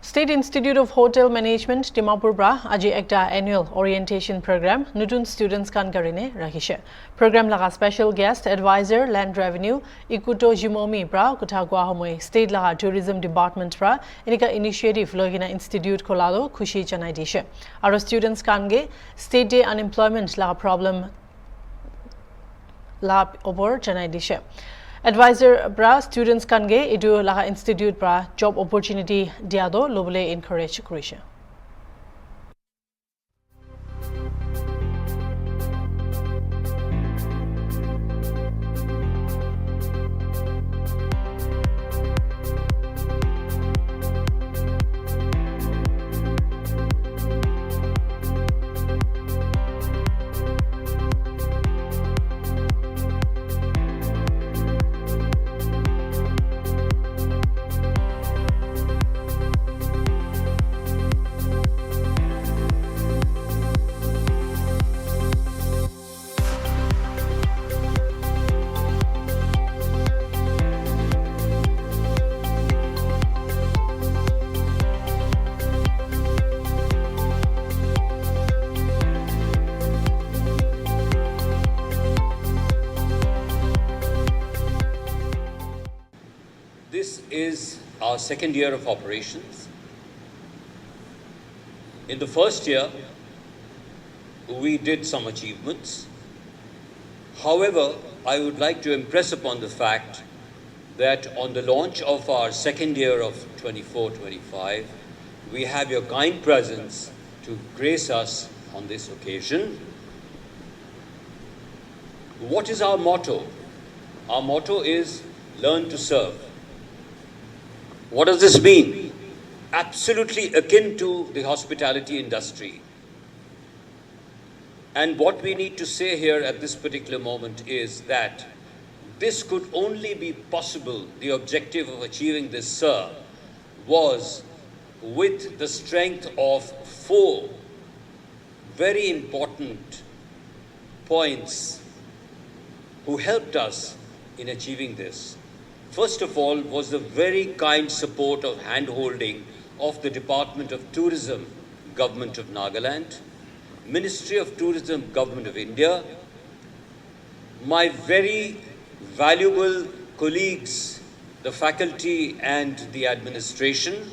State Institute of Hotel Management Dimapur bra aji ekta annual orientation program nutun students kan karine rakhishe. Program laga special guest advisor land revenue ikuto jimomi bra kuthagwa homoi state laga tourism department bra inika initiative logina institute kolalo khushi janai dishe. Aro students kan ge state day unemployment laga problem lab over janai dishe. Advisor bra students kange edu laga institute bra job opportunity diado lobule encourage kurisha. This is our second year of operations. In the first year, we did some achievements. However, I would like to impress upon the fact that on the launch of our second year of 24-25, we have your kind presence to grace us on this occasion. What is our motto? Our motto is learn to serve. What does this mean? Absolutely akin to the hospitality industry. And what we need to say here at this particular moment is that this could only be possible, the objective of achieving this, sir, was with the strength of 4 very important points who helped us in achieving this. First of all was the very kind support of hand-holding of the Department of Tourism, Government of Nagaland, Ministry of Tourism, Government of India, my very valuable colleagues, the faculty and the administration,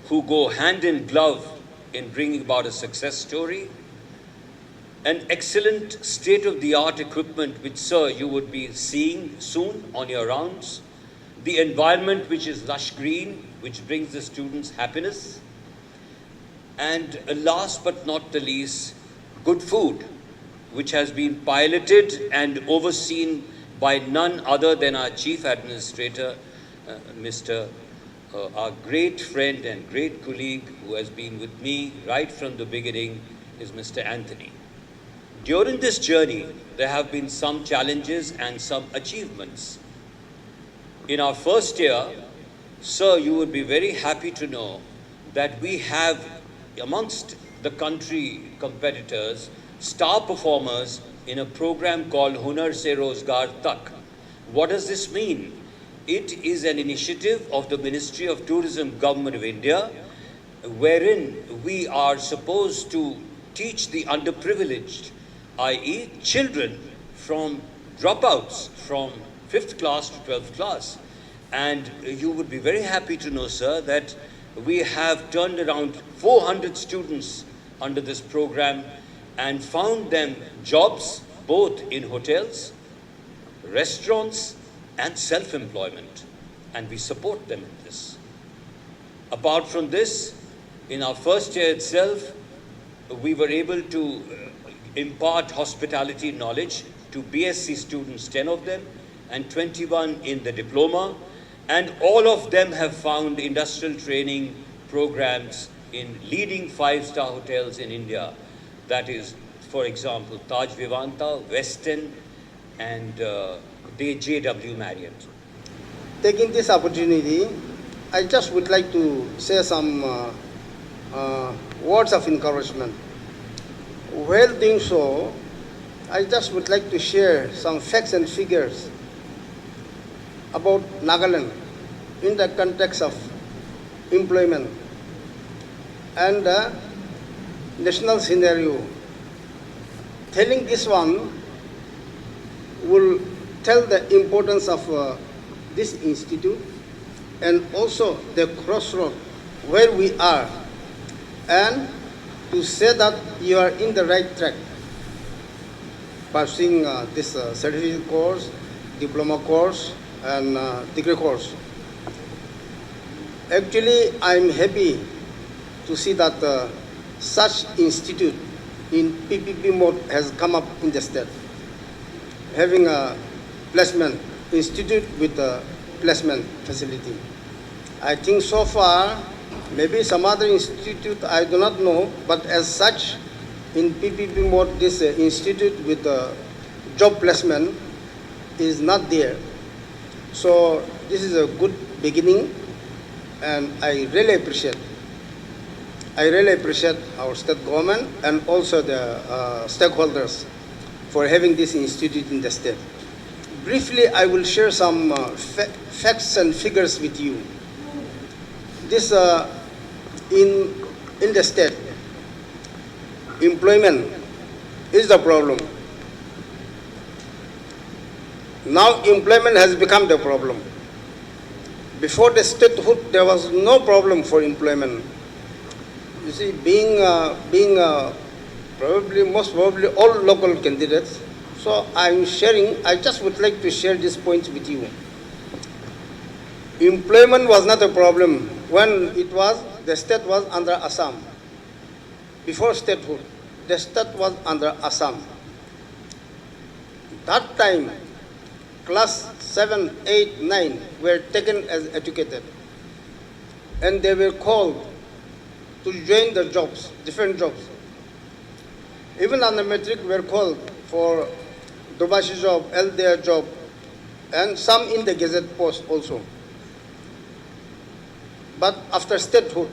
who go hand in glove in bringing about a success story, an excellent state-of-the-art equipment which, sir, you would be seeing soon on your rounds, the environment which is lush green, which brings the students happiness, and last but not the least, good food, which has been piloted and overseen by none other than our Chief Administrator, our great friend and great colleague who has been with me right from the beginning is Mr. Anthony. During this journey, there have been some challenges and some achievements. In our first year, sir, you would be very happy to know that we have amongst the country competitors, star performers in a program called Hunar Se Rozgar Tak. What does this mean? It is an initiative of the Ministry of Tourism, Government of India, wherein we are supposed to teach the underprivileged, i.e. children from dropouts from 5th class to 12th class. And you would be very happy to know, sir, that we have turned around 400 students under this program and found them jobs both in hotels, restaurants, and self-employment. And we support them in this. Apart from this, in our first year itself, we were able to impart hospitality knowledge to BSc students, 10 of them, and 21 in the diploma, and all of them have found industrial training programs in leading 5-star hotels in India. That is, for example, Taj Vivanta, Westin, and the JW Marriott. Taking this opportunity, I just would like to say some words of encouragement. While doing so, I just would like to share some facts and figures about Nagaland in the context of employment. and national scenario. Telling this one will tell the importance of this institute and also the crossroad where we are, and to say that you are in the right track pursuing this certificate course, diploma course, and degree course. Actually, I'm happy to see that such institute in PPP mode has come up in the state, having a placement institute with a placement facility. I think so far, maybe some other institute, I do not know, but as such, in PPP mode, this institute with job placement is not there. So this is a good beginning, and I really appreciate our state government and also the stakeholders for having this institute in the state. Briefly, I will share some facts and figures with you. This in the state, employment is the problem. Now employment has become the problem. Before the statehood, there was no problem for employment. You see, being most probably all local candidates. So I just would like to share these points with you. Employment was not a problem when the state was under Assam. Before statehood, the state was under Assam. That time, class 7, 8, 9 were taken as educated, and they were called to join the jobs, different jobs. Even on the matric were called for Dubashi job, LDR job, and some in the Gazette post also. But after statehood,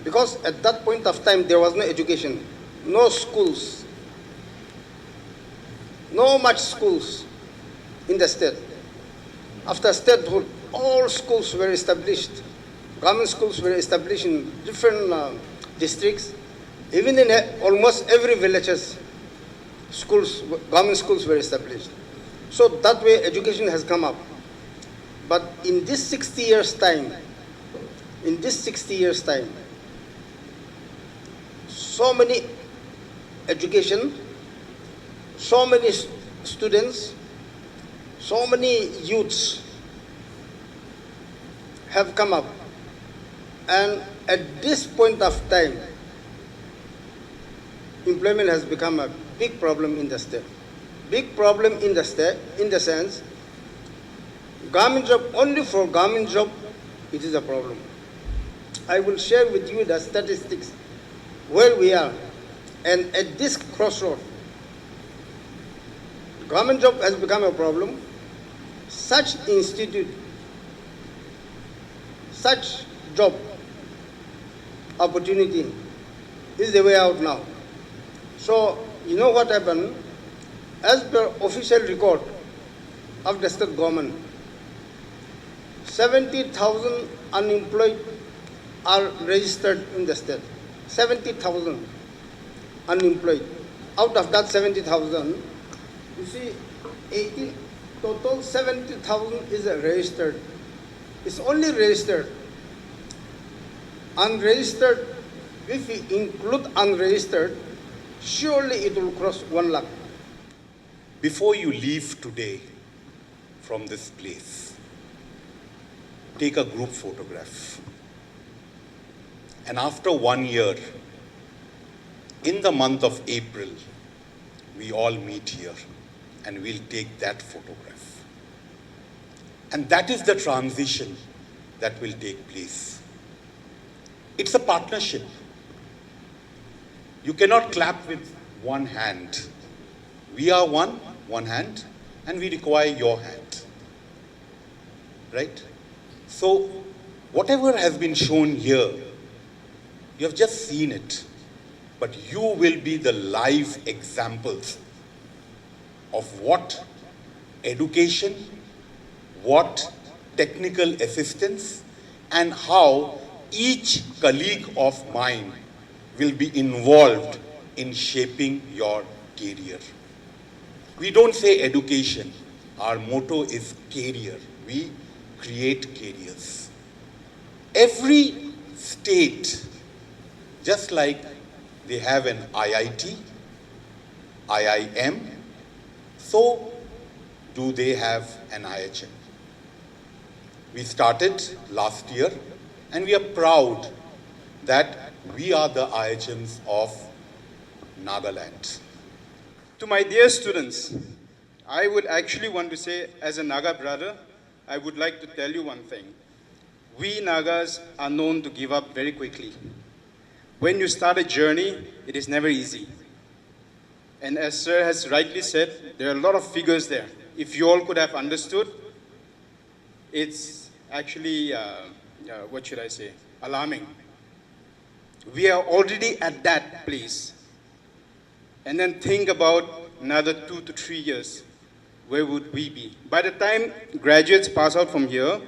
because at that point of time there was no education, no schools, no much schools in the state. After statehood, all schools were established. Government schools were established in different districts. Even in almost every villages, government schools were established. So that way education has come up. But in this 60 years time, so many education, so many students, so many youths have come up. And at this point of time, employment has become a big problem in the state. Big problem in the state, in the sense, government job, only for government job, it is a problem. I will share with you the statistics where we are. And at this crossroad, government job has become a problem. Such institute, such job opportunity is the way out now. So, you know what happened? As per official record of the state government, 70,000 unemployed are registered in the state. 70,000 unemployed. Out of that 70,000, you see, total 70,000 is registered. It's only registered. Unregistered, if we include unregistered, surely it will cross 1 lakh. Before you leave today from this place, take a group photograph. And after 1 year, in the month of April, we all meet here and we'll take that photograph. And that is the transition that will take place. It's a partnership. You cannot clap with one hand. We are one hand, and we require your hand. Right? So, whatever has been shown here, you have just seen it, but you will be the live examples of what education, what technical assistance, and how each colleague of mine will be involved in shaping your career. We don't say education. Our motto is career. We create careers. Every state, just like they have an IIT, IIM, so do they have an IHM. We started last year, and we are proud that we are the IHMs of Nagaland. To my dear students, I would actually want to say, as a Naga brother, I would like to tell you one thing. We Nagas are known to give up very quickly. When you start a journey, it is never easy. And as Sir has rightly said, there are a lot of figures there. If you all could have understood, it's actually, what should I say, alarming. We are already at that place. And then think about another 2 to 3 years. Where would we be? By the time graduates pass out from here,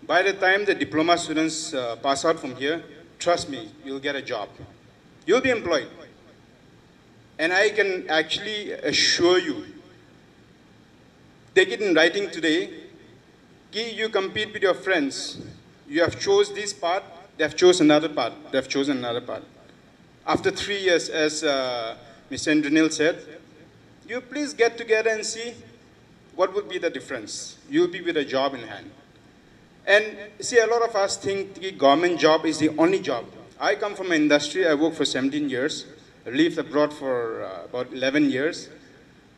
by the time the diploma students pass out from here, trust me, you'll get a job. You'll be employed. And I can actually assure you, take it in writing today, you compete with your friends. You have chose this part, they have chosen another part, they have chosen another part. After 3 years, as Mr. Indranil said, you please get together and see what would be the difference. You'll be with a job in hand. And see, a lot of us think the government job is the only job. I come from an industry, I worked for 17 years, I lived abroad for about 11 years.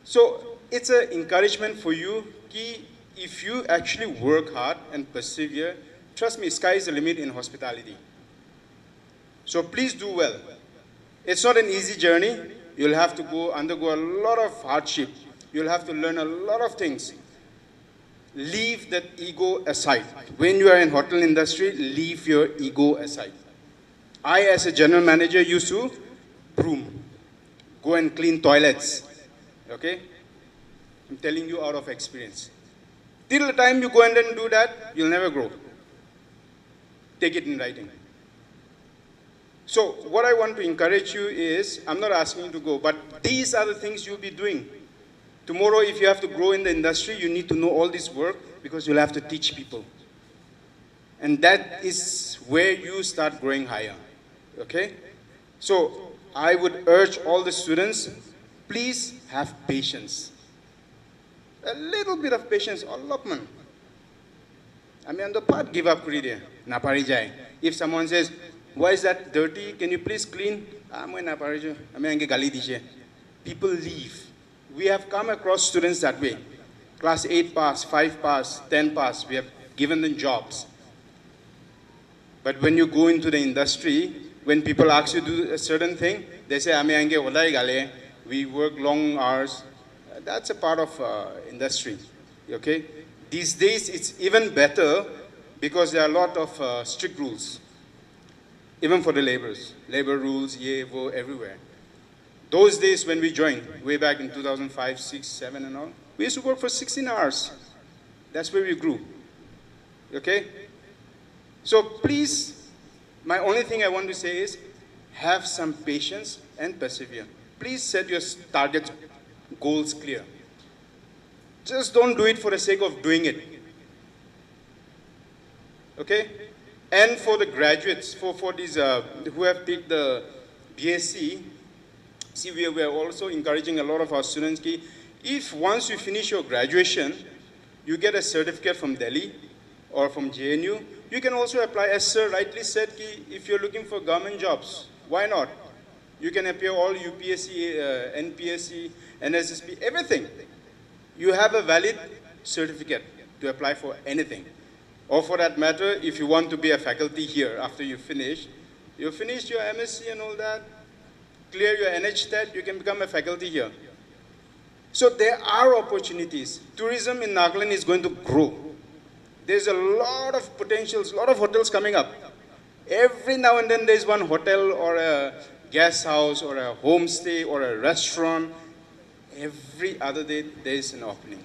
So it's an encouragement for you, if you actually work hard and persevere, trust me, sky is the limit in hospitality. So please do well. It's not an easy journey. You'll have to undergo a lot of hardship. You'll have to learn a lot of things. Leave that ego aside. When you are in hotel industry, leave your ego aside. I, as a general manager, used to broom, go and clean toilets. Okay? I'm telling you out of experience. Till the time you go and then do that, you'll never grow. Take it in writing. So what I want to encourage you is, I'm not asking you to go, but these are the things you'll be doing. Tomorrow, if you have to grow in the industry, you need to know all this work because you'll have to teach people. And that is where you start growing higher. Okay? So I would urge all the students, please have patience. A little bit of patience, allotment. I mean, on the part, give up kuri dia. Napari jai. If someone says, why is that dirty? Can you please clean? People leave. We have come across students that way. Class 8 pass, 5 pass, 10 pass. We have given them jobs. But when you go into the industry, when people ask you to do a certain thing, they say, we work long hours. That's a part of industry. Okay? These days, it's even better because there are a lot of strict rules. Even for the laborers. Labor rules, everywhere. Those days when we joined, way back in 2005, 6, 7 and all, we used to work for 16 hours. That's where we grew. Okay? So please, my only thing I want to say is, have some patience and persevere. Please set your targets, goals clear. Just don't do it for the sake of doing it. Okay? And for the graduates, for these who have picked the BSc, see, we are also encouraging a lot of our students, if once you finish your graduation, you get a certificate from Delhi or from JNU, you can also apply, as Sir rightly said, if you're looking for government jobs, why not? You can appear all UPSC, NPSC, NSSP, everything. You have a valid certificate to apply for anything. Or for that matter, if you want to be a faculty here after you finished your MSc and all that, clear your NHSTAT, you can become a faculty here. So there are opportunities. Tourism in Nagaland is going to grow. There's a lot of potentials, a lot of hotels coming up. Every now and then there's one hotel or a guest house or a homestay or a restaurant. Every other day there's an opening.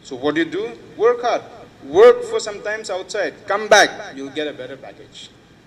So what do? Work hard. Work for some times outside, come back, you'll get a better package.